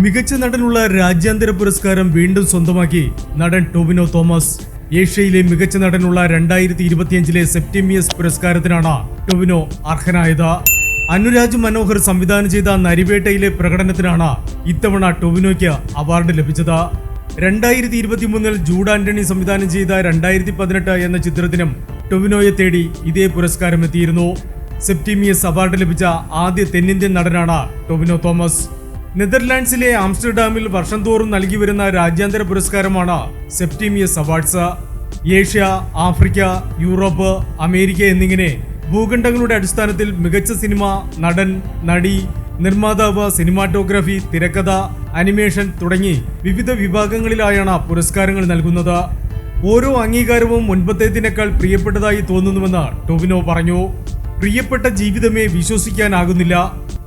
മികച്ച നടനുള്ള രാജ്യാന്തര പുരസ്കാരം വീണ്ടും സ്വന്തമാക്കി നടൻ ടൊവിനോ തോമസ്. ഏഷ്യയിലെ മികച്ച നടനുള്ള 2025 സെപ്റ്റീമിയസ് പുരസ്കാരത്തിനാണ് ടൊവിനോ അർഹനായത്. അനുരാജ് മനോഹർ സംവിധാനം ചെയ്ത നരിവേട്ടയിലെ പ്രകടനത്തിനാണ് ഇത്തവണ ടൊവിനോയ്ക്ക് അവാർഡ് ലഭിച്ചത്. 2023 ജൂഡ് ആന്റണി സംവിധാനം ചെയ്ത 2018 എന്ന ചിത്രത്തിനും ടൊവിനോയെ തേടി ഇതേ പുരസ്കാരം എത്തിയിരുന്നു. സെപ്റ്റീമിയസ് അവാർഡ് ലഭിച്ച ആദ്യ തെന്നിന്ത്യൻ നടനാണ് ടൊവിനോ തോമസ്. നെതർലാൻഡ്സിലെ ആംസ്റ്റർഡാമിൽ വർഷം തോറും നൽകി വരുന്ന രാജ്യാന്തര പുരസ്കാരമാണ് Septimius awards. Asia, Africa, Europe, America എന്നിങ്ങനെ ഭൂഖണ്ഡങ്ങളുടെ അടിസ്ഥാനത്തിൽ മികച്ച സിനിമ, നടൻ, നടി, നിർമ്മാതാവ്, സിനിമാറ്റോഗ്രാഫി, തിരക്കഥ, അനിമേഷൻ തുടങ്ങി വിവിധ വിഭാഗങ്ങളിലായാണ് പുരസ്കാരങ്ങൾ നൽകുന്നത്. ഓരോ അംഗീകാരവും മുൻപത്തേതിനേക്കാൾ പ്രിയപ്പെട്ടതായി തോന്നുന്നുവെന്ന് ടൊവിനോ പറഞ്ഞു. പ്രിയപ്പെട്ട ജീവിതമേ വിശ്വസിക്കാനാകുന്നില്ല.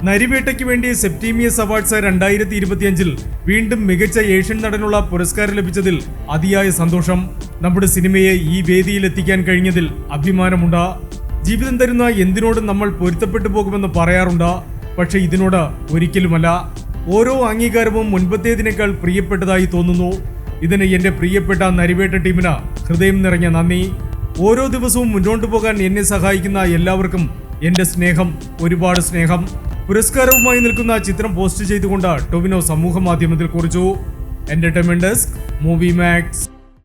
നരിവേട്ടയ്ക്ക് വേണ്ടി സെപ്റ്റീമിയസ് അവാർഡ്സ് 2025 വീണ്ടും മികച്ച ഏഷ്യൻ നടനുള്ള പുരസ്കാരം ലഭിച്ചതിൽ അതിയായ സന്തോഷം. നമ്മുടെ സിനിമയെ ഈ വേദിയിൽ എത്തിക്കാൻ കഴിഞ്ഞതിൽ അഭിമാനമുണ്ട്. ജീവിതം തരുന്ന എന്തിനോടും നമ്മൾ പൊരുത്തപ്പെട്ടു പോകുമെന്ന് പറയാറുണ്ട്. പക്ഷെ ഇതിനോട് ഒരിക്കലുമല്ല. ഓരോ അംഗീകാരവും മുൻപത്തേതിനേക്കാൾ പ്രിയപ്പെട്ടതായി തോന്നുന്നു. ഇതിന് എന്റെ പ്രിയപ്പെട്ട നരിവേട്ട ടീമിന് ഹൃദയം നിറഞ്ഞ നന്ദി. ഓരോ ദിവസവും മുന്നോട്ടു പോകാൻ എന്നെ സഹായിക്കുന്ന എല്ലാവർക്കും എന്റെ സ്നേഹം, ഒരുപാട് സ്നേഹം. പുരസ്കാരവുമായി നിൽക്കുന്ന ചിത്രം പോസ്റ്റ് ചെയ്തുകൊണ്ട് ടൊവിനോ സമൂഹ മാധ്യമത്തിൽ കുറിച്ചു. Entertainment desk, Movie max.